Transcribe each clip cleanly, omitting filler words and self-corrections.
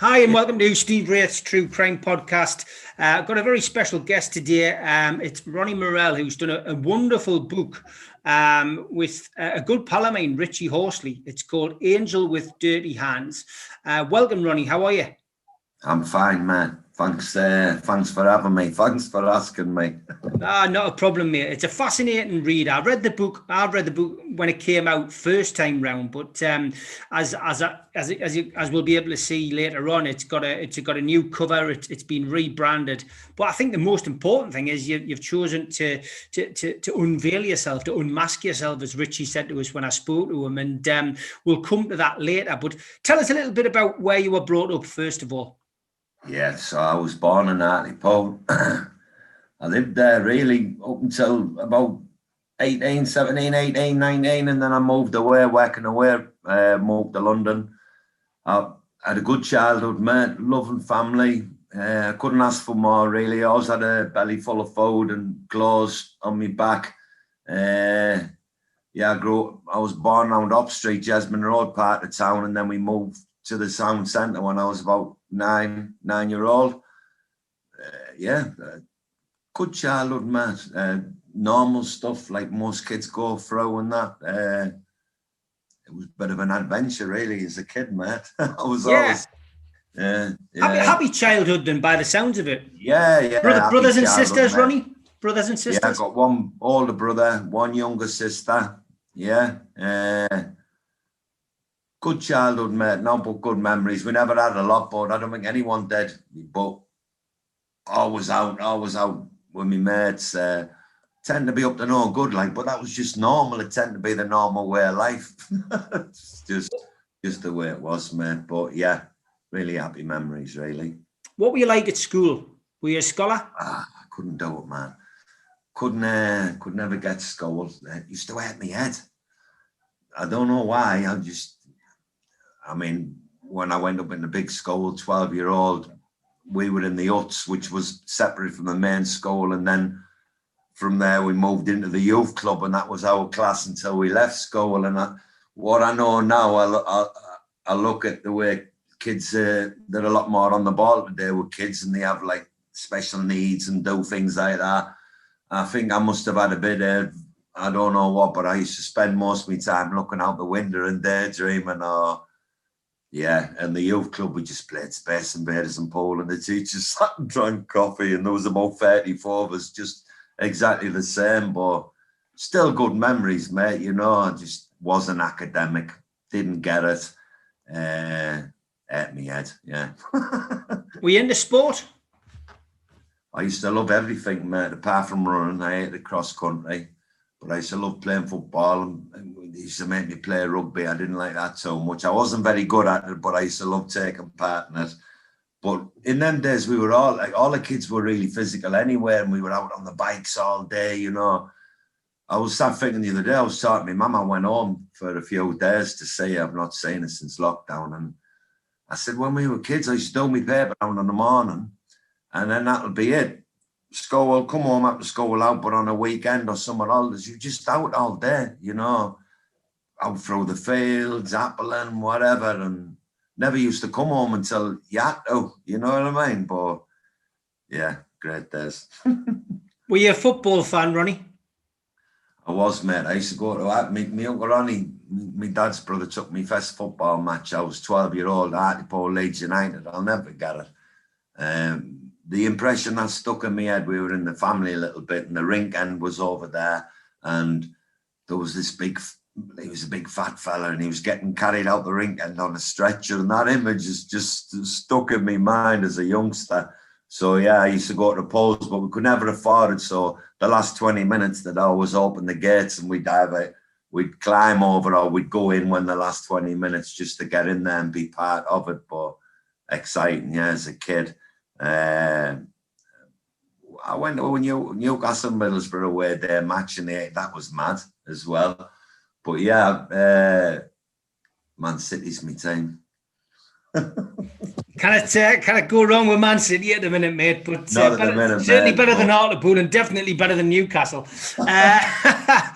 Hi and welcome to Steve Wraith's True Crime Podcast. I've got a very special guest today. It's Ronnie Morrell, who's done a wonderful book with a good pal of mine, Richie Horsley. It's called Angel with Dirty Hands. Welcome, Ronnie. How are you? I'm fine, man. Thanks for having me. Thanks for asking me. Not a problem, mate. It's a fascinating read. I read the book when it came out first time round, but as we'll be able to see later on, it's got a new cover. It's been rebranded. But I think the most important thing is you've chosen to unveil yourself, to unmask yourself, as Richie said to us when I spoke to him, and we'll come to that later. But tell us a little bit about where you were brought up, first of all. Yeah, so I was born in Hartlepool. I lived there really up until about 18, 17, 18, 19, and then I moved away, working away, moved to London. I had a good childhood, mate, loving family. Couldn't ask for more, really. I always had a belly full of food and clothes on my back. I was born around Up Street, Jesmond Road part of town, and then we moved to the town centre when I was about 9-year-old. Good childhood, mate. Normal stuff like most kids go through and that. It was a bit of an adventure, really, as a kid, mate. I was always... Happy childhood, then, by the sounds of it. Yeah. Brothers and sisters, mate. Ronnie? Brothers and sisters? Yeah, I got one older brother, one younger sister. Yeah. Good childhood, mate. No, but good memories. We never had a lot, but I don't think anyone did. But always out with my mates. Tend to be up to no good, like, but that was just normal. It tended to be the normal way of life. just the way it was, mate. But yeah, really happy memories, really. What were you like at school? Were you a scholar? I couldn't do it, man. Could never get school. It used to hurt my head. I don't know why. When I went up in the big school, 12-year-old, we were in the huts, which was separate from the main school. And then from there, we moved into the youth club, and that was our class until we left school. And what I know now, I look at the way kids, they're a lot more on the ball today with kids, and they have like special needs and do things like that. I think I must have had a bit of, I don't know what, but I used to spend most of my time looking out the window and daydreaming. And the youth club, we just played Space Invaders and pool, and the teachers sat and drank coffee, and there was about 34 of us, just exactly the same, but still good memories, mate. You know, I just wasn't academic, didn't get it. Ate me head, yeah. Were you into sport? I used to love everything, mate, apart from running. I hated cross country. But I used to love playing football, and they used to make me play rugby. I didn't like that so much. I wasn't very good at it, but I used to love taking part in it. But in them days, we were all the kids were really physical anyway, and we were out on the bikes all day, you know. I was thinking the other day, I was talking to my mum. I went home for a few days to see her. I've not seen her since lockdown. And I said, when we were kids, I used to do my paper down in the morning, and then that'll be it. School, come home after school out, but on a weekend or summer holidays, you're just out all day, you know, out through the fields, appling, whatever, and never used to come home until you had to, you know what I mean? But yeah, great days. Were you a football fan, Ronnie? I was, mate. I used to go to my Uncle Ronnie, my dad's brother, took me first football match. I was 12-year-old, Hartlepool, Leeds United. I'll never forget it. The impression that stuck in my head, we were in the family a little bit, and the rink end was over there, and there was this he was a big fat fella, and he was getting carried out the rink end on a stretcher, and that image is just stuck in my mind as a youngster. So yeah, I used to go to the polls, but we could never afford it. So the last 20 minutes, they'd always open the gates, and we'd climb over, or we'd go in when the last 20 minutes, just to get in there and be part of it. But exciting, yeah, as a kid. I went to a Newcastle Middlesbrough away day match, and that was mad as well. But yeah, Man City's my team. Can it go wrong with Man City at the minute, mate? But certainly better than Hartlepool, and definitely better than Newcastle. I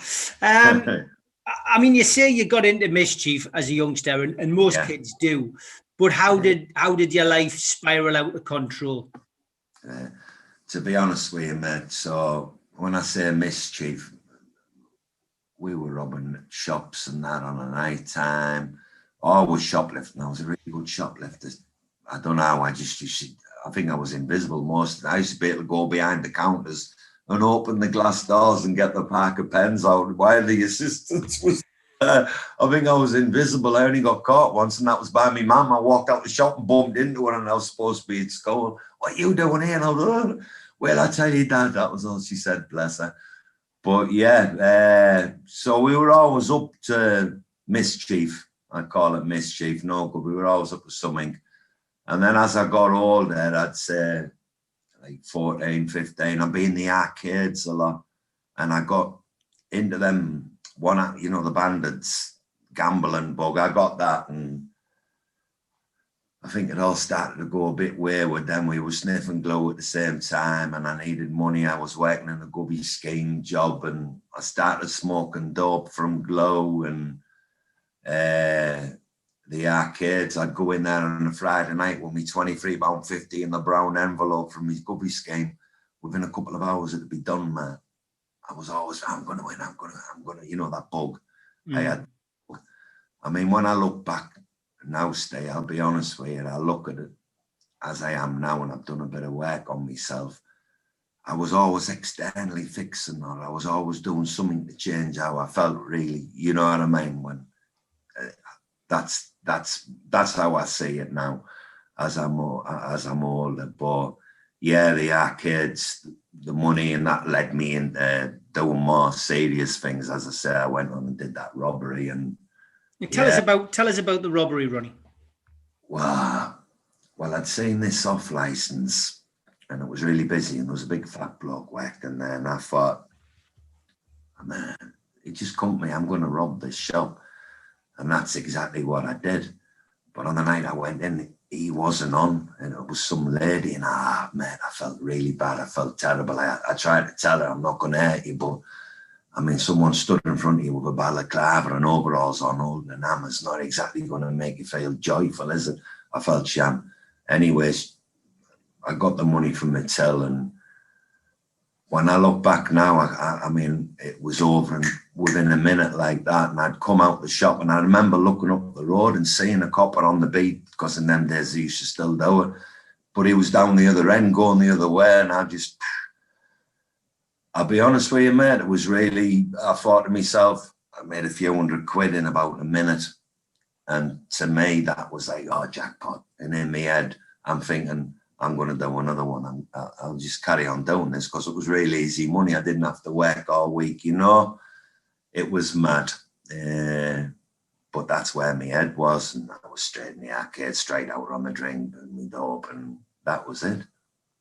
mean, you say you got into mischief as a youngster, and most kids do. But how did your life spiral out of control? To be honest with you, mate, so when I say mischief, we were robbing shops and that on a night time. I was shoplifting. I was a really good shoplifter. I don't know. I think I was invisible most. I used to be able to go behind the counters and open the glass doors and get the pack of pens out while the assistant was. I think I was invisible. I only got caught once, and that was by my mum. I walked out the shop and bumped into her, and I was supposed to be at school. What are you doing here? And I was, oh. Well, I tell you, Dad, that was all she said, bless her. But yeah, so we were always up to mischief. I call it mischief, no good. We were always up to something. And then as I got older, I'd say like 14, 15, I'd be in the arcades a lot. And I got into them, the bandits gambling bug. I got that, and I think it all started to go a bit wayward. Then we were sniffing glue at the same time, and I needed money. I was working in a gubby scheme job, and I started smoking dope from glue and the arcades. I'd go in there on a Friday night with me £23.50 in the brown envelope from my gubby scheme. Within a couple of hours, it'd be done, man. I was always, I'm going to win, I'm going to, that bug I had. I mean, when I look back now, I'll be honest with you, I look at it as I am now, and I've done a bit of work on myself. I was always externally fixing, or I was always doing something to change how I felt, really. You know what I mean? When that's how I see it now, as I'm older. But yeah, the arcades, the money, and that led me into doing more serious things. As I say, I went on and did that robbery. And tell us about the robbery, Ronnie. Well, I'd seen this off license, and it was really busy, and there was a big fat bloke working there, and I thought, man, it just come to me, I'm going to rob this shop. And that's exactly what I did. But on the night I went in, he wasn't on, and it was some lady, and man, I felt really bad. I felt terrible. I tried to tell her, I'm not going to hurt you, but I mean, someone stood in front of you with a balaclava and overalls on, holding an hammer's not exactly going to make you feel joyful, is it? I felt sham. Anyways, I got the money from the till, and when I look back now, I mean, it was over within a minute like that, and I'd come out the shop, and I remember looking up the road and seeing a copper on the beat, because in them days they used to still do it, but he was down the other end going the other way, and I'll be honest with you, mate, it was really, I thought to myself, I made a few £100 in about a minute, and to me that was like, oh, jackpot. And in my head I'm thinking, I'm going to do another one. I'll just carry on doing this, because it was really easy money. I didn't have to work all week, It was mad. But that's where my head was, and I was straight in the arcade, straight out on the drink and my dope, and that was it.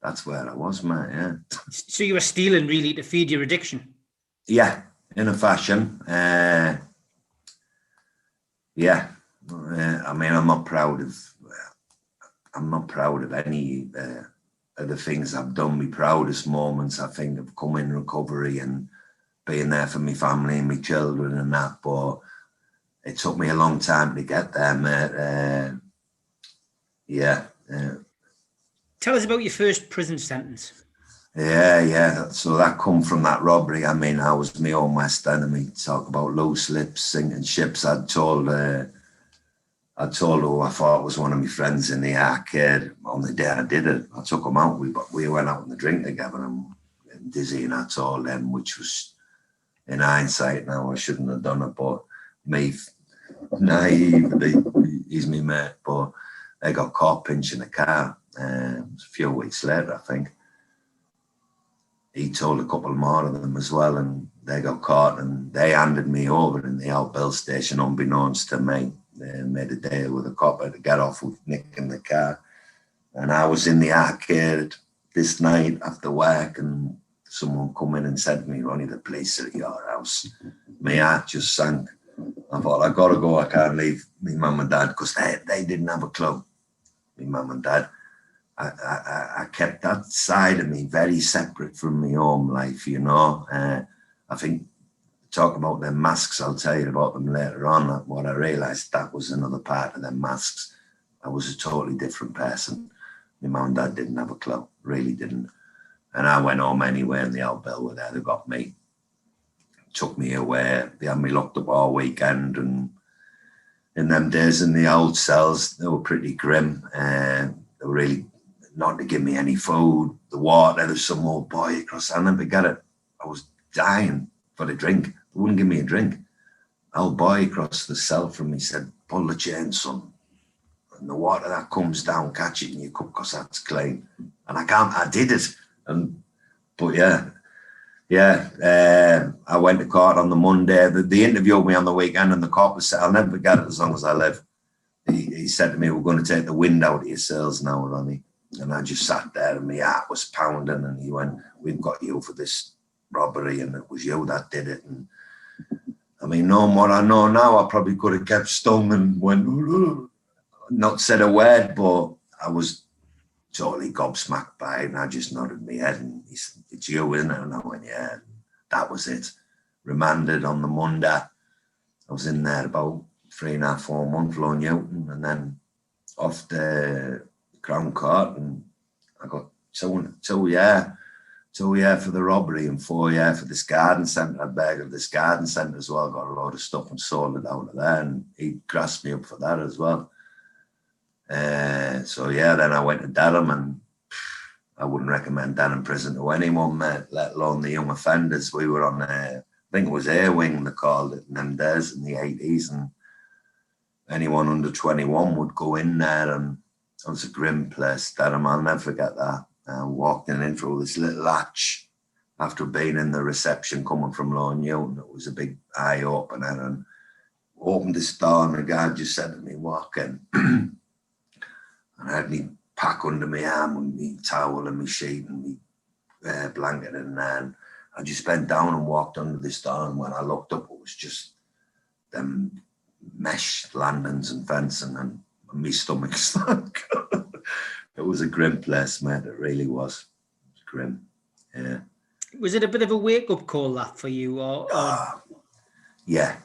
That's where I was, mate, yeah. So you were stealing, really, to feed your addiction? Yeah, in a fashion. Yeah. I mean, I'm not proud of any of the things I've done. My proudest moments, I think, have come in recovery and being there for my family and my children and that. But it took me a long time to get there, mate. Yeah. Tell us about your first prison sentence. Yeah. So that come from that robbery. I mean, I was my own worst enemy. Talk about loose lips, sinking ships. I'd told who I thought was one of my friends in the arcade on the day I did it. I took him out. We went out on the drink together, and dizzy, and I told them, which was, in hindsight now, I shouldn't have done it, but me, naively, he's my mate, but they got caught pinching the car. It was a few weeks later, I think. He told a couple more of them as well, and they got caught, and they handed me over in the old bill station, unbeknownst to me. They made a deal with a copper to get off with nicking the car. And I was in the arcade this night after work, and someone come in and said to me, Ronnie, the police are at your house. My heart just sank. I thought, I got to go. I can't leave my mum and dad, because they didn't have a clue. My mum and dad. I kept that side of me very separate from my home life, I think, talk about them masks, I'll tell you about them later on. What I realised, that was another part of them masks. I was a totally different person. My mum and dad didn't have a clue, really didn't. And I went home anyway, and the old bill were there. They got me, took me away. They had me locked up all weekend. And in them days in the old cells, they were pretty grim. They were really not to give me any food, the water. There's some old boy across. I never get it. I was dying for a drink. They wouldn't give me a drink. Old boy across the cell from me said, "Pull the chain, son. And the water that comes down, catch it in your cup because that's clean." And I did it. But I went to court on the Monday. They interviewed me on the weekend, and the cop was said, "I'll never forget it as long as I live." He said to me, "We're going to take the wind out of your cells now, Ronnie." And I just sat there, and my heart was pounding. And he went, "We've got you for this robbery, and it was you that did it." And I mean, knowing what I know now, I probably could have kept stung and went, not said a word, but I was totally gobsmacked by it, and I just nodded my head, and he said, "It's you, isn't it?" And I went, "Yeah." That was it. Remanded on the Monday. I was in there about 3.5, 4 months, Low Newton, and then off the Crown Court, and I got 2 years for the robbery and 4 years for this garden centre. I begged of this garden centre as well, got a load of stuff and sold it out of there, and he grasped me up for that as well. Then I went to Durham, and I wouldn't recommend Durham prison to anyone, mate, let alone the young offenders. We were on, I think it was Air Wing, they called it in them days in the 80s, and anyone under 21 would go in there, and it was a grim place, Durham. I'll never forget that. I walked in through this little hatch after being in the reception coming from Low Newton. It was a big eye-opener, and opened this door, and the guy just said to me, "Walk in." And I had me pack under my arm with me towel and my sheet and me blanket in there. And I just bent down and walked under this door. And when I looked up, it was just them mesh landings and fencing, and my stomach stunk. It was a grim place, mate. It really was. It was grim. Yeah. Was it a bit of a wake-up call, that, for you? Yeah.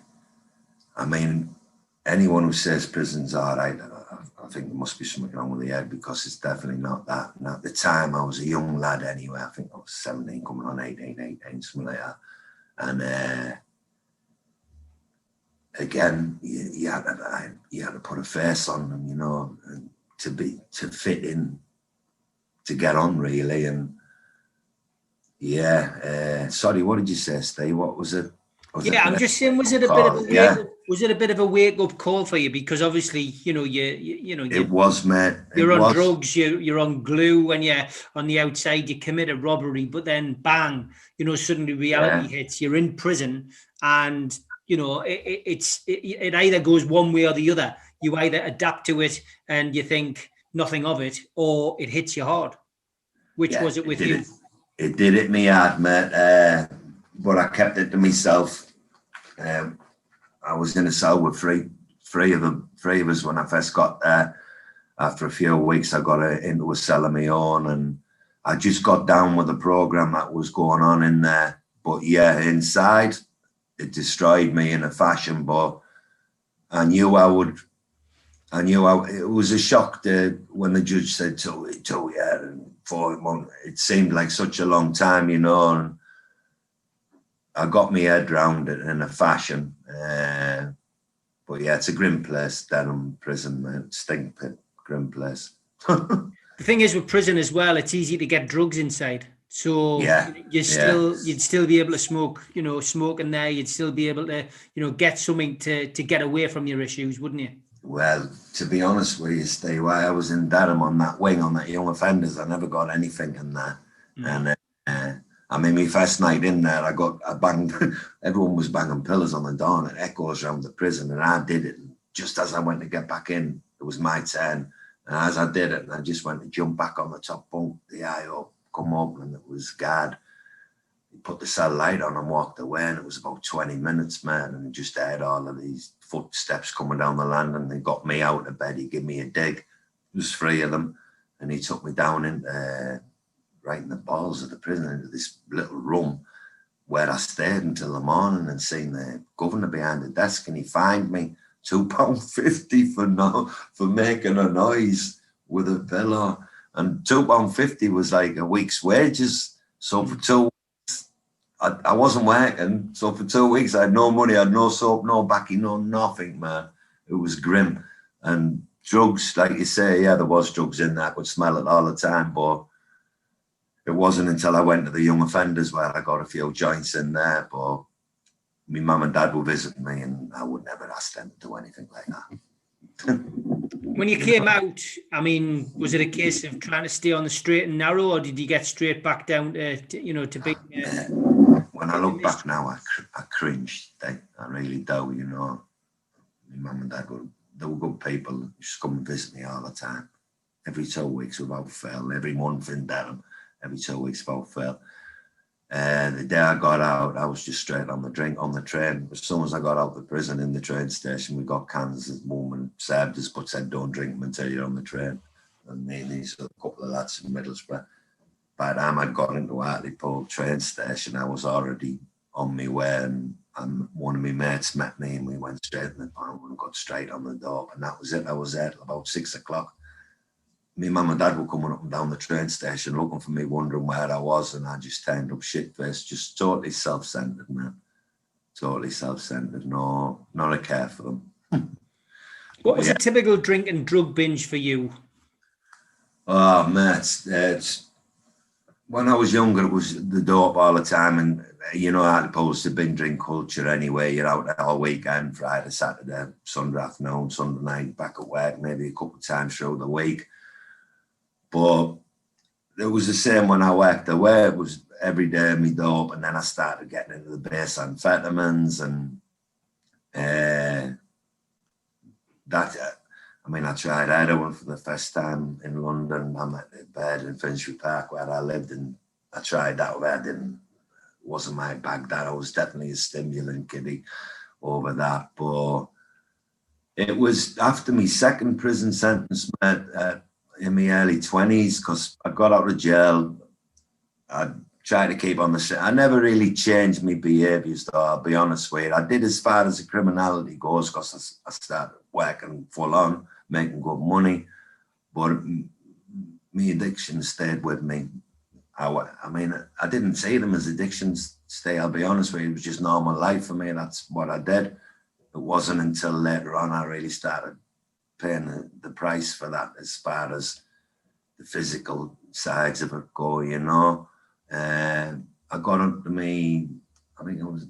I mean, anyone who says prison's all right, I think there must be something wrong with the head, because it's definitely not that. And at the time, I was a young lad anyway. I think I was 17, coming on 18, something like that. And again, you had to put a face on them, you know, and to fit in, to get on, really. And sorry, what did you say, Steve? What was it? I'm just saying, was it a bit of a wake-up call for you? Because obviously, it was, mate. You're on drugs, you're on glue. When you're on the outside, you commit a robbery, but then bang, suddenly reality hits. You're in prison, and it either goes one way or the other. You either adapt to it and you think nothing of it, or it hits you hard. Which was it with you? It did hit me hard, mate. But I kept it to myself. I was in a cell with three of us when I first got there. After a few weeks, I got into a cell of my own, and I just got down with the program that was going on in there. But yeah, inside, it destroyed me in a fashion. But I knew it was a shock when the judge said 2 years and 4 months. It seemed like such a long time, and I got my head round it in a fashion. But yeah, it's a grim place, Denham prison, man. Stink pit, grim place. The thing is with prison as well, it's easy to get drugs inside. So you'd still be able to smoke, smoke in there. You'd still be able to, get something to get away from your issues, wouldn't you? Well, to be honest with you, Steve, while I was in Durham on that wing, on that young offenders, I never got anything in there. And my first night in there, I banged, everyone was banging pillars on the door, and it echoes around the prison, and I did it. And just as I went to get back in, it was my turn. And as I did it, I just went to jump back on the top bunk, the eye up, come up, and it was guard. He put the cell light on and walked away, and it was about 20 minutes, man, and I just heard all of these footsteps coming down the landing. They got me out of bed. He gave me a dig. There was 3 of them, and he took me down into right in the balls of the prison, into this little room where I stayed until the morning, and seen the governor behind the desk, and he fined me £2.50 for making a noise with a pillow. And £2.50 was like a week's wages. So for 2 weeks, I wasn't working. So for 2 weeks, I had no money, I had no soap, no baccy, no nothing, man. It was grim. And drugs, like you say, yeah, there was drugs in there. I could smell it all the time, but it wasn't until I went to the young offenders where I got a few joints in there. But my mum and dad were visiting me, and I would never ask them to do anything like that. When you came out, I mean, was it a case of trying to stay on the straight and narrow, or did you get straight back down to you know, to be? When I look back now, I cringe. I really do, you know. My mum and dad they were good people. They used to come and visit me all the time. Every 2 weeks without fail. Every month in Durham. Every 2 weeks without fail. The day I got out, I was just straight on the drink on the train. As soon as I got out of prison in the train station, we got cans. The woman served us, but said, "Don't drink them until you're on the train." And me and these a couple of lads from Middlesbrough. By the time I'd got into Hartlepool train station, I was already on my way, and one of my mates met me, and we went straight in the van and got straight on the door. And that was it. I was there till about 6 o'clock. My mum and dad were coming up and down the train station looking for me, wondering where I was, and I just turned up shit-faced, just totally self-centered, man. Totally self-centered. No, not a care for them. What was a typical drink and drug binge for you? Oh, man, it's when I was younger, it was the dope all the time, and you know, as opposed to binge drink culture anyway. You're out there all weekend, Friday, Saturday, Sunday afternoon, Sunday night, back at work, maybe a couple of times through the week. But it was the same when I worked away. It was every day me dope, and then I started getting into the base amphetamines, and I tried heroin for the first time in London. I'm at the bed in Finchley Park where I lived, and I tried that where it wasn't my bag. That I was definitely a stimulant kiddie over that. But it was after my second prison sentence, in my early 20s, because I got out of jail. I tried to keep on the shit. I never really changed my behaviours, though, I'll be honest with you. I did as far as the criminality goes, because I started working full on, making good money. But my addiction stayed with me. I didn't see them as addictions, I'll be honest with you. It was just normal life for me. That's what I did. It wasn't until later on I really started paying the price for that, as far as the physical sides of it go, you know. I got up to me, I think it was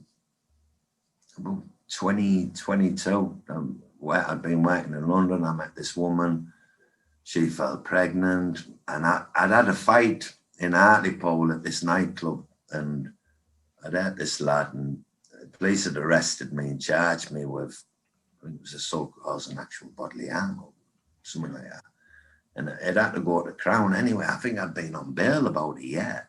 about 2022. I'd been working in London. I met this woman. She fell pregnant, and I'd had a fight in Hartlepool at this nightclub, and I'd had this lad, and the police had arrested me and charged me with, I think it was assault causing actual bodily harm or something like that. And it had to go to Crown anyway. I think I'd been on bail about a year.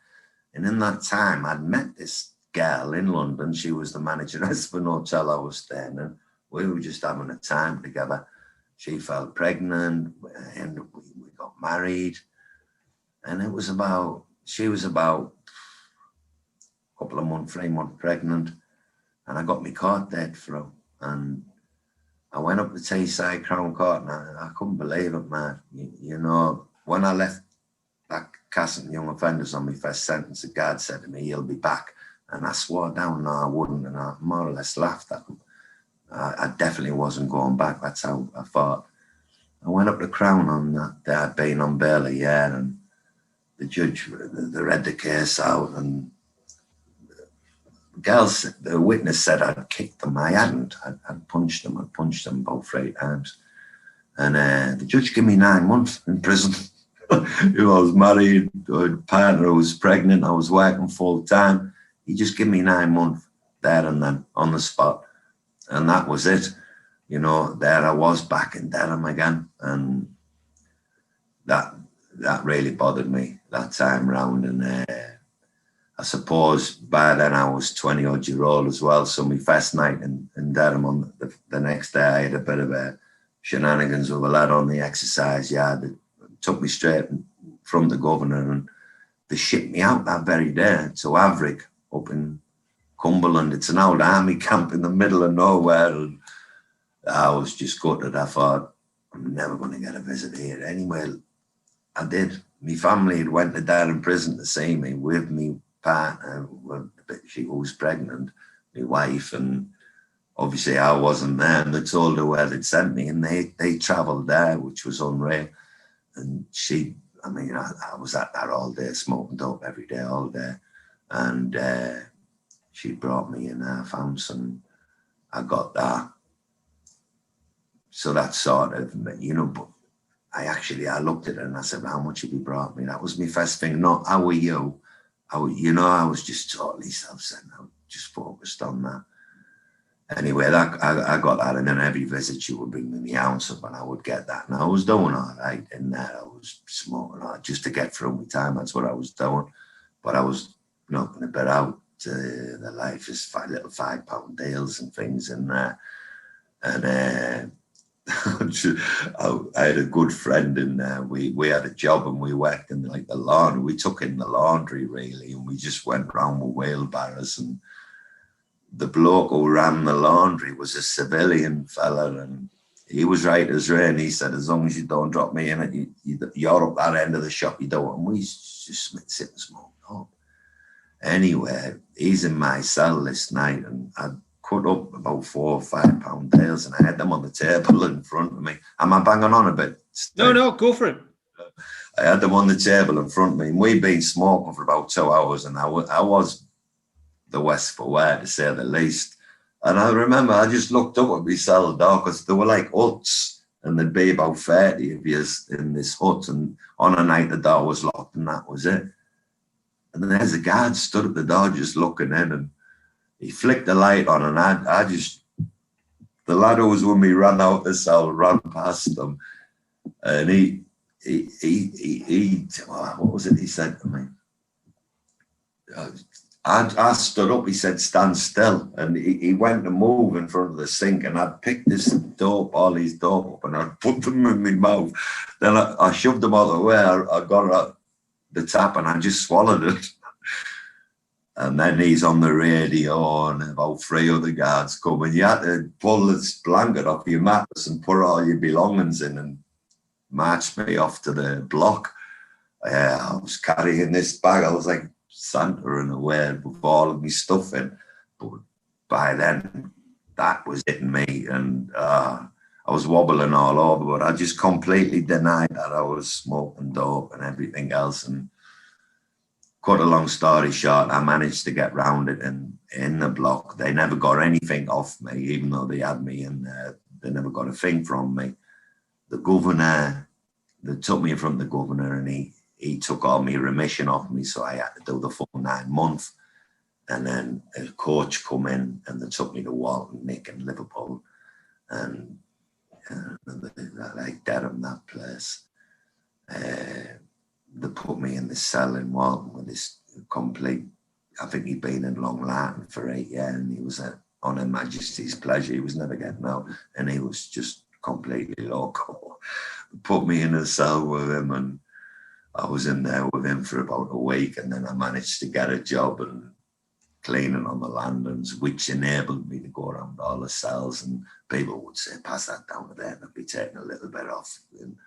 And in that time, I'd met this girl in London. She was the manageress for an hotel I was staying in. We were just having a time together. She fell pregnant, and we got married. And she was about a couple of months, 3 months pregnant. And I got my court date through. And I went up to Teesside Crown Court, and I couldn't believe it, man. You know, when I left that Cassant Young Offenders on my first sentence, the guard said to me, "You'll be back." And I swore down, no, I wouldn't. And I more or less laughed at him. I definitely wasn't going back. That's how I thought. I went up to Crown on that day. I'd been on bail a year, and the judge, they read the case out, and the witness said I'd kicked them. I hadn't. I'd punched them. I'd punched them about 3 times. And the judge gave me 9 months in prison. I was married, I had a partner who was pregnant, I was working full time. He just gave me 9 months there and then on the spot. And that was it. You know, there I was back in Durham again. And that really bothered me that time round. And I suppose by then I was 20-odd-year-old as well. So my first night in Durham, on the next day, I had a bit of a shenanigans with a lad on the exercise yard that took me straight from the governor, and they shipped me out that very day to Averick up in Cumberland. It's an old army camp in the middle of nowhere. And I was just gutted. I thought, I'm never going to get a visit here. Anyway, I did. My family had went to Durham prison to see me with me partner. She was pregnant, my wife, and obviously I wasn't there. And they told her where they'd sent me, and they travelled there, which was unreal. And I was at that all day, smoking dope every day, all day. And she brought me in her house, and I got that. So that sort of, but I looked at it and I said, how much have you brought me? That was my first thing. Not, how are you? I was just totally self-centered. I was just focused on that. Anyway, I got that, and then every visit she would bring me the ounce up, and I would get that. And I was doing all right in there. I was smoking all right, just to get through my time. That's what I was doing. But I was knocking a bit out. The life is little £5 deals and things in there. And I had a good friend in there. We had a job, and we worked in like the laundry. We took in the laundry really, and we just went around with wheelbarrows. And the bloke who ran the laundry was a civilian fella, and he was right as rain. He said, as long as you don't drop me in it, you're up that end of the shop, you don't. And we just sit and smoke up. Anyway, he's in my cell this night, and I cut up about £4 or £5 deals, and I had them on the table in front of me. Am I banging on a bit? No, go for it. I had them on the table in front of me, and we'd been smoking for about 2 hours, and I was the West for wear, to say the least. And I remember I just looked up at my cell door, because they were like huts, and there'd be about 30 of us in this hut, and on a night the door was locked, and that was it. And then there's a guard stood at the door just looking in, and he flicked the light on, and the lad who was with me ran out the cell, ran past them, and he what was it he said to me? I stood up, he said, stand still. And he went to move in front of the sink, and I'd picked all these dope up, and I'd put them in my mouth. Then I shoved them all the way. I got out the tap, and I just swallowed it. And then he's on the radio, and about 3 other guards come, and you had to pull this blanket off your mattress and put all your belongings in and march me off to the block. I was carrying this bag. I was like Santa in a way, with all of my stuff in. But by then, that was hitting me, and I was wobbling all over. But I just completely denied that I was smoking dope and everything else. And cut a long story short, I managed to get rounded in the block. They never got anything off me, even though they had me in there. They never got a thing from me. The governor, they took me in front of the governor, and he took all my remission off me, so I had to do the full 9 months. And then a coach come in, and they took me to Walton, Nick, and Liverpool, and like Durham, that place. They put me in the cell in Walton with this complete, I think he'd been in Long Lartin for 8 years, and he was on Her Majesty's pleasure. He was never getting out, and he was just completely loco. They put me in a cell with him, and I was in there with him for about a week, and then I managed to get a job and cleaning on the landings, which enabled me to go around all the cells, and people would say, pass that down to there, and I'd be taking a little bit off. And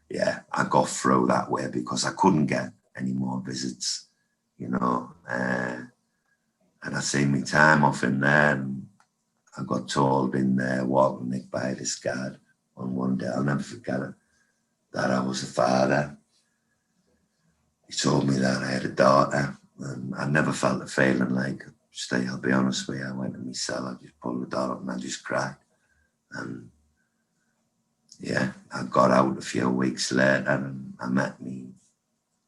yeah, I got through that way because I couldn't get any more visits, and I seen my time off in there, and I got told in there, walking Nick by this guard on one day, I'll never forget it, that I was a father. He told me that I had a daughter, and I never felt a feeling like, I'll be honest with you, I went in my cell, I just pulled the door up, and I just cried. And yeah, I got out a few weeks later, and I met my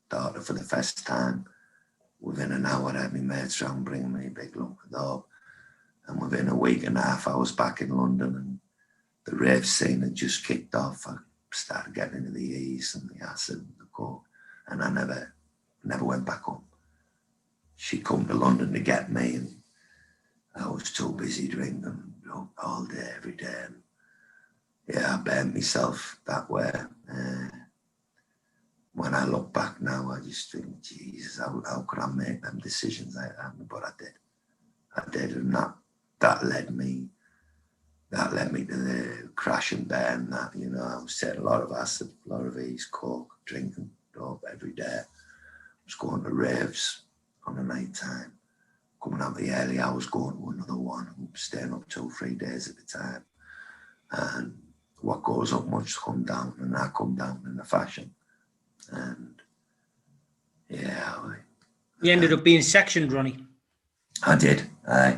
daughter for the first time. Within an hour, I had my mates round bringing me a big lump of dope. And within a week and a half, I was back in London, and the rave scene had just kicked off. I started getting into the E's and the acid and the coke, and I never went back home. She come to London to get me, and I was too busy drinking all day, every day. And yeah, I burned myself that way. When I look back now, I just think, Jesus, how could I make them decisions like that? But I did. And that led me that led me to the crash and burn. That, you know, I was taking a lot of acid, a lot of ease, coke, drinking dope every day. I was going to raves on the night time, coming out the early hours, going to another one, and staying up 2 or 3 days at a time. And what goes up must come down, and I come down in a fashion. And yeah, you ended up being sectioned, Ronnie. I did. I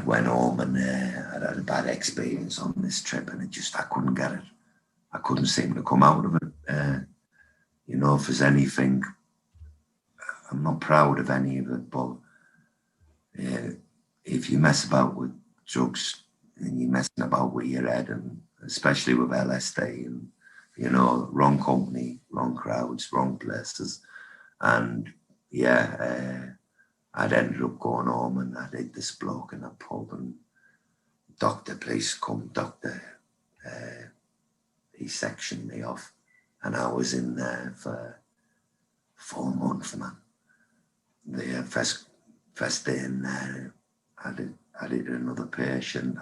went home and I'd had a bad experience on this trip, and I couldn't get it. I couldn't seem to come out of it. You know, if there's anything, I'm not proud of any of it, but if you mess about with drugs and you're messing about with your head, and especially with LSD, and, you know, wrong company, wrong crowds, wrong places. And yeah, I'd ended up going home, and I'd hit this bloke in a pub, and doctor, please come, doctor. He sectioned me off, and I was in there for 4 months, man. The first day in there, I did another patient.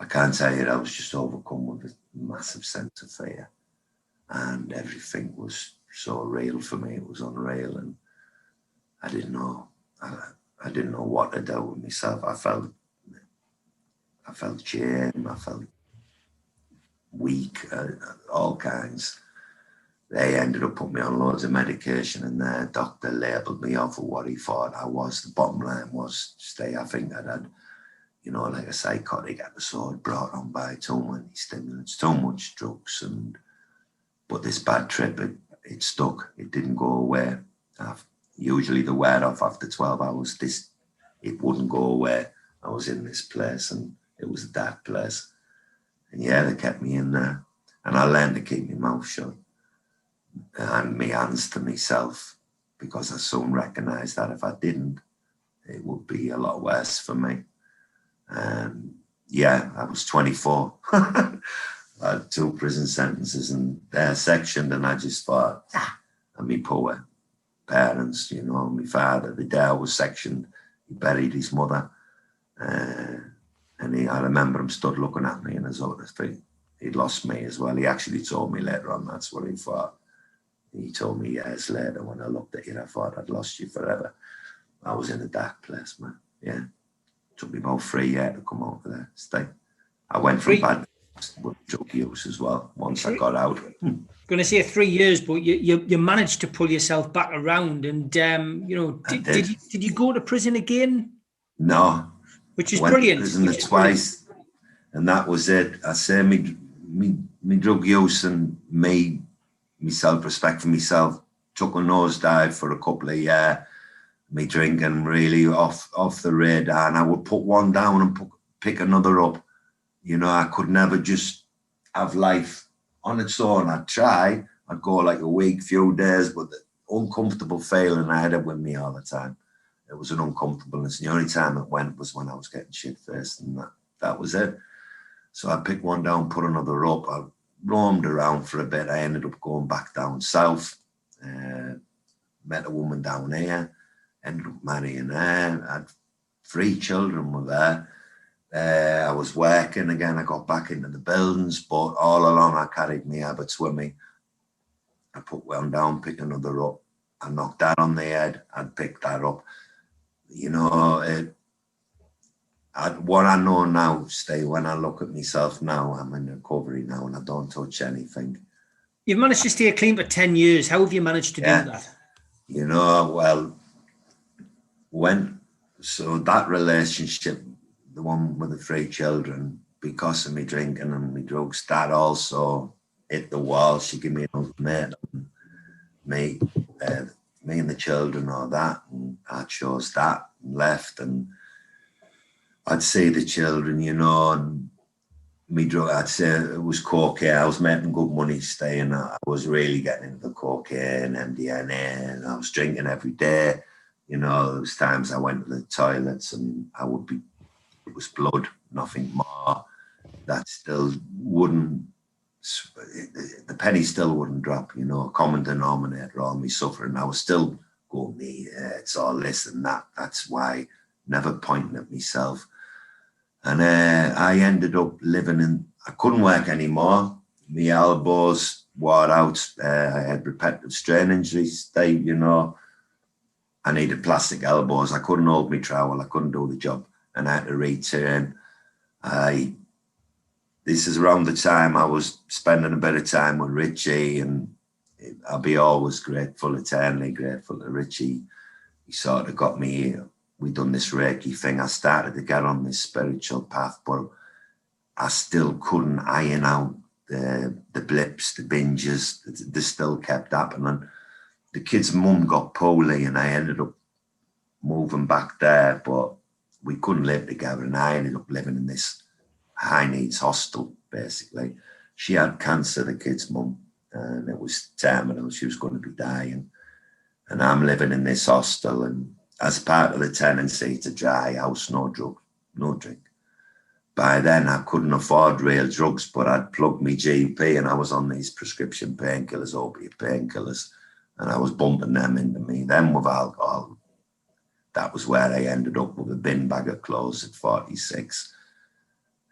I can't tell you, I was just overcome with a massive sense of fear, and everything was so real for me. It was unreal, and I didn't know. I didn't know what to do with myself. I felt shame. I felt weak, all kinds. They ended up putting me on loads of medication, and the doctor labelled me off for what he thought I was. The bottom line was, I think I'd had, you know, like a psychotic episode brought on by too many stimulants, too much drugs, but this bad trip, it stuck. It didn't go away. Usually the wear off after 12 hours. It wouldn't go away. I was in this place, and it was a dark place. And yeah, they kept me in there, and I learned to keep my mouth shut and my hands to myself, because I soon recognised that if I didn't, it would be a lot worse for me. And yeah, I was 24. I had 2 prison sentences, and they're sectioned, and I just thought, and me poor parents, you know, my father, the day I was sectioned, he buried his mother. And I remember him stood looking at me, and as sort of thing, he'd lost me as well. He actually told me later on that's what he thought. He told me years later, when I looked at you, I thought I'd lost you forever. I was in a dark place, man. Yeah. Took me about 3 years to come out of there. Stay. I went from bad with drug use as well once I got out. Going to say 3 years, but you managed to pull yourself back around, and you know, did you go to prison again? No. Which is I went brilliant. to prison twice, and that was it. I say me drug use and me self-respect for myself took a nosedive for a couple of years. Me drinking really off the radar, and I would put one down and pick another up. You know, I could never just have life on its own. I'd try. I'd go like a week, few days, but the uncomfortable feeling I had it with me all the time. It was an uncomfortableness. The only time it went was when I was getting shit-faced, and that was it. So I picked one down, put another up. I roamed around for a bit. I ended up going back down south. Met a woman down here. Ended up marrying her. I had 3 children with her. I was working again. I got back into the buildings, but all along I carried my habits with me. I put one down, pick another up. I knocked that on the head. I'd pick that up. You know, what I know now, when I look at myself now, I'm in recovery now, and I don't touch anything. You've managed to stay clean for 10 years. How have you managed to do that? You know, well, so that relationship, the one with the 3 children, because of me drinking and me drugs, that also hit the wall. She gave me an ultimatum. Me and the children, or that, and I chose that and left. And I'd see the children, you know, and me drug, I'd say it was cocaine. I was making good money staying. I was really getting into the cocaine, MDMA, and I was drinking every day. You know, there was times I went to the toilets and it was blood, nothing more. That still wouldn't, the penny still wouldn't drop, you know, common denominator, all me suffering. I was still going, it's all this and that. That's why, never pointing at myself. And I ended up I couldn't work anymore. My elbows wore out. I had repetitive strain injuries. I needed plastic elbows. I couldn't hold my trowel. I couldn't do the job. And I had to return. This is around the time I was spending a bit of time with Richie, and I'll be always grateful, eternally grateful to Richie. He sort of got me here. We done this Reiki thing. I started to get on this spiritual path, but I still couldn't iron out the blips, the binges. They still kept happening. The kid's mum got poorly, and I ended up moving back there, but we couldn't live together, and I ended up living in this high needs hostel, basically. She had cancer, the kid's mum, and it was terminal. She was going to be dying. And I'm living in this hostel, and as part of the tenancy, it's a dry house, no drugs, no drink. By then, I couldn't afford real drugs, but I'd plugged my GP, and I was on these prescription painkillers, opiate painkillers, and I was bumping them into me. Then with alcohol, that was where I ended up with a bin bag of clothes at 46.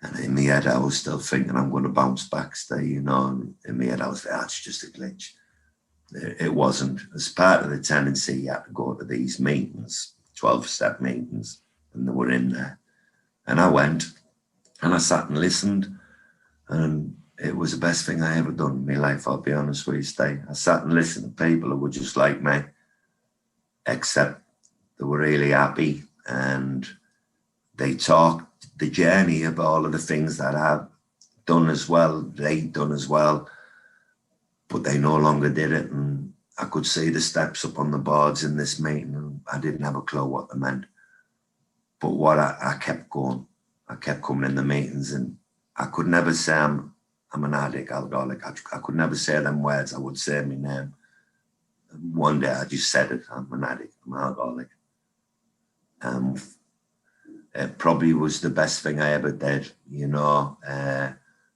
And in my head, I was still thinking I'm going to bounce back, in my head, I was like, that's just a glitch. It wasn't. As part of the tenancy, you had to go to these meetings, 12-step meetings, and they were in there. And I went, and I sat and listened, and it was the best thing I ever done in my life, I'll be honest with you, Stay. I sat and listened to people who were just like me, except they were really happy, and they talked the journey of all of the things that I've done as well, they'd done as well, but they no longer did it. And I could see the steps up on the boards in this meeting, and I didn't have a clue what they meant. But I kept going. I kept coming in the meetings, and I could never say I'm an addict, alcoholic. I could never say them words. I would say my name. One day I just said it. I'm an addict. I'm an alcoholic. It probably was the best thing I ever did.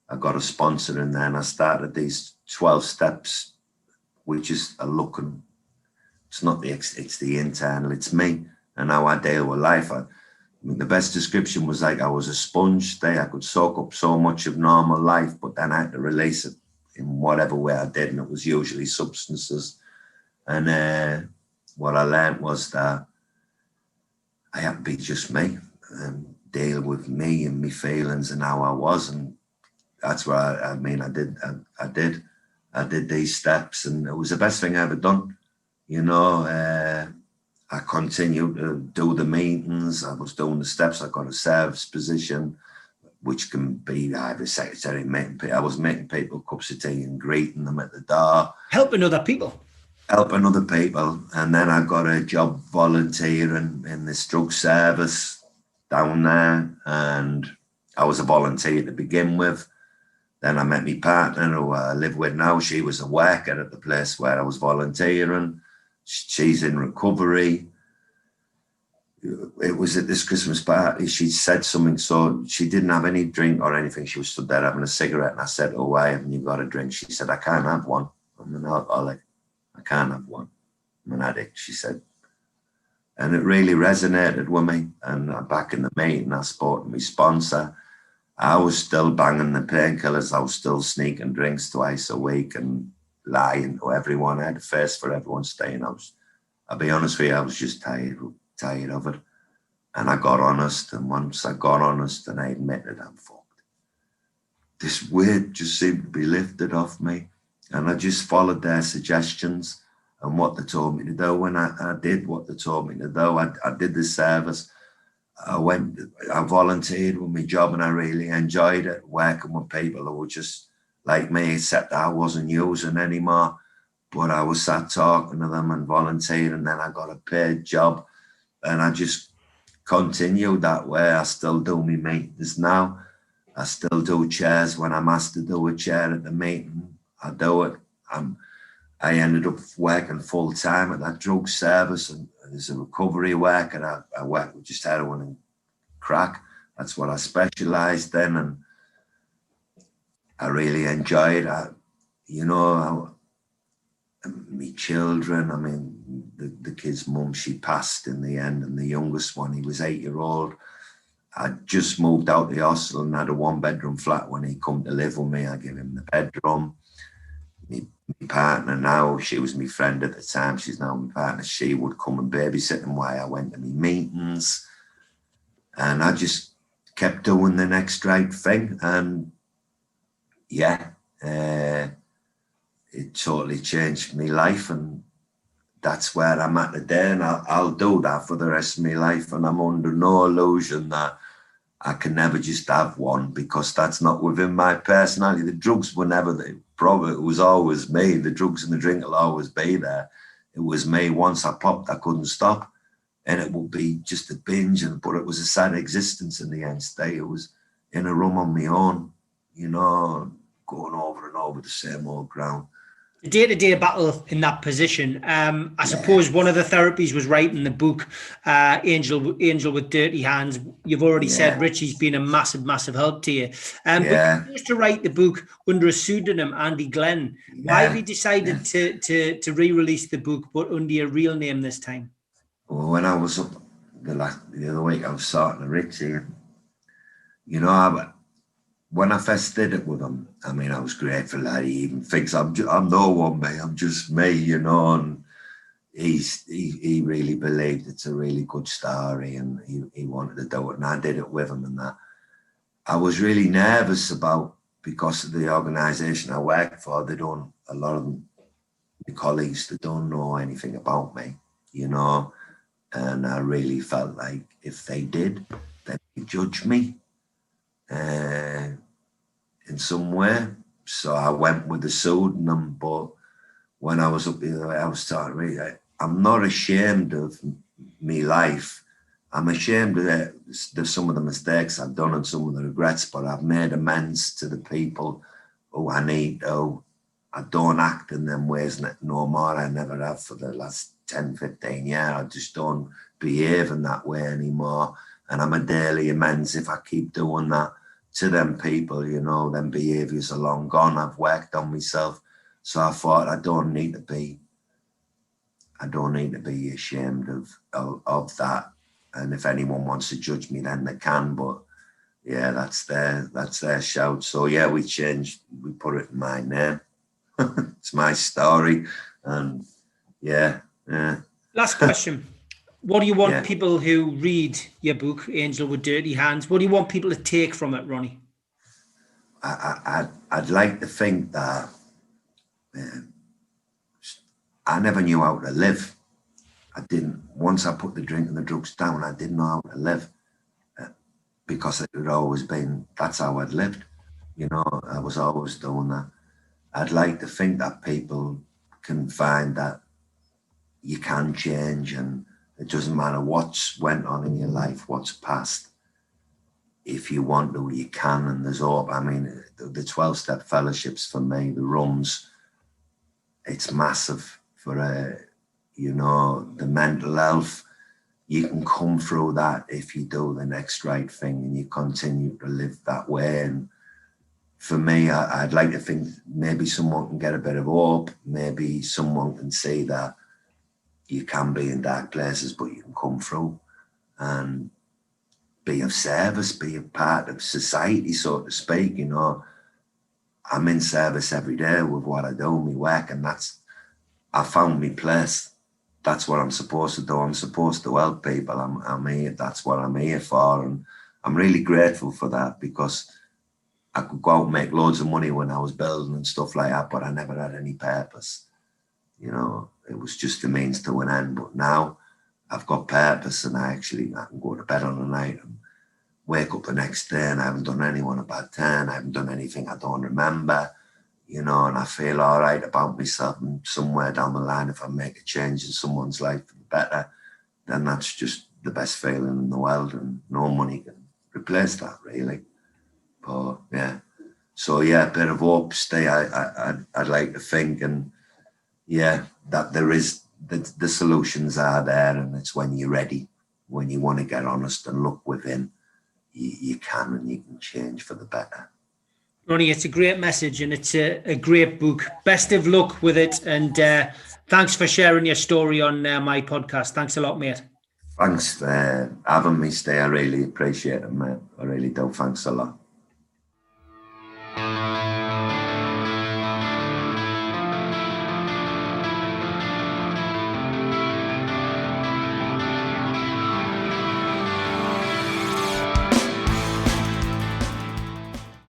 I got a sponsor in there, and I started these 12 steps, which is a looking. It's not it's the internal. It's me and how I deal with life. I mean, the best description was like I was a sponge. I could soak up so much of normal life, but then I had to release it in whatever way I did, and it was usually substances. And what I learned was that I had to be just me and deal with me and my feelings and how I was, and that's what I did these steps, and it was the best thing I ever done. I continued to do the meetings. I was doing the steps. I got a service position, which can be either secretary, I was making people cups of tea and greeting them at the door. Helping other people. And then I got a job volunteering in this drug service down there, and I was a volunteer to begin with. Then I met my partner, who I live with now. She was a worker at the place where I was volunteering. She's in recovery. It was at this Christmas party. She said something, so she didn't have any drink or anything. She was stood there having a cigarette, and I said, "Oh, why haven't you got a drink?" She said, "I can't have one. I'm an alcoholic. I can't have one. I'm an addict," she said. And it really resonated with me. And back in the meeting, I spoke to my sponsor. I was still banging the painkillers. I was still sneaking drinks twice a week and lying to everyone. I had a face for everyone staying. I'll be honest with you, I was just tired of it. And I got honest. And once I got honest and I admitted I'm fucked, this weight just seemed to be lifted off me. And I just followed their suggestions and what they told me to do. When I did what they told me to do, I did the service. I volunteered with my job, and I really enjoyed it, working with people who were just like me, except I wasn't using anymore. But I was sat talking to them and volunteering, and then I got a paid job, and I just continued that way. I still do my meetings now. I still do chairs when I'm asked to do a chair at the meeting. I do it. I ended up working full time at that drug service, and as a recovery worker, I worked with just heroin and crack. That's what I specialised in, and I really enjoyed it. My children, I mean, the kid's mum, she passed in the end, and the youngest one, he was 8-year-old. I just moved out the hostel and had a 1-bedroom flat. When he come to live with me, I gave him the bedroom. My partner now, she was my friend at the time. She's now my partner. She would come and babysit him while I went to my meetings. And I just kept doing the next right thing. And yeah, it totally changed my life. And that's where I'm at today. And I'll do that for the rest of my life. And I'm under no illusion that I can never just have one, because that's not within my personality. The drugs were never the problem. It was always me. The drugs and the drink will always be there. It was me. Once I popped, I couldn't stop. And it would be just a binge. But it was a sad existence in the end state. It was in a room on my own, you know, going over and over the same old ground. The day-to-day battle in that position. I suppose one of the therapies was writing the book, Angel with Dirty Hands. You've already said Richie's been a massive, massive help to you. But you used to write the book under a pseudonym, Andy Glenn. Why have you decided to re-release the book, but under your real name this time? Well, when I was up the other week, I was talking to Richie. You know, when I first did it with him, I mean, I was grateful that he even thinks I'm no one, mate. I'm just me, you know. And he really believed it's a really good story, and he wanted to do it, and I did it with him. And that I was really nervous about, because of the organisation I work for. They don't, a lot of them, the colleagues, they don't know anything about me, you know. And I really felt like if they did, then they'd judge me in some way. So I went with the pseudonym. But when I was up the way, I was talking, I'm not ashamed of me life. I'm ashamed of some of the mistakes I've done and some of the regrets, but I've made amends to the people who I need to. I don't act in them ways no more. I never have for the last 10, 15 years. I just don't behave in that way anymore. And I'm a daily amends if I keep doing that to them people, you know. Them behaviours are long gone. I've worked on myself. So I thought I don't need to be ashamed of that. And if anyone wants to judge me, then they can. But yeah, that's their shout. So yeah, we put it in my name. It's my story. And yeah. Last question. What do you want people who read your book, Angel with Dirty Hands, what do you want people to take from it, Ronnie? I'd like to think that I never knew how to live. I didn't. Once I put the drink and the drugs down, I didn't know how to live, because it had always been, that's how I'd lived. You know, I was always doing that. I'd like to think that people can find that you can change, and it doesn't matter what's went on in your life, what's past. If you want to, you can, and there's hope. I mean, the 12-step fellowships for me, the rooms, it's massive for, you know, the mental health. You can come through that if you do the next right thing and you continue to live that way. And for me, I'd like to think maybe someone can get a bit of hope. Maybe someone can see that you can be in dark places, but you can come through and be of service, be a part of society, so to speak. You know, I'm in service every day with what I do, my work, and I found my place. That's what I'm supposed to do. I'm supposed to help people. I'm here. That's what I'm here for. And I'm really grateful for that, because I could go out and make loads of money when I was building and stuff like that, but I never had any purpose. You know, it was just a means to an end. But now I've got purpose, and I can go to bed on the night and wake up the next day, and I haven't done anyone a bad turn. I haven't done anything I don't remember, you know, and I feel all right about myself. And somewhere down the line, if I make a change in someone's life for the better, then that's just the best feeling in the world, and no money can replace that, really. But yeah, so yeah, a bit of hope, I'd like to think, and yeah, that there is, the solutions are there, and it's when you're ready, when you want to get honest and look within, you can, and you can change for the better. Ronnie, it's a great message, and it's a great book. Best of luck with it, and thanks for sharing your story on my podcast. Thanks a lot, mate. Thanks for having me, Stay. I really appreciate it, mate. I really do. Thanks a lot.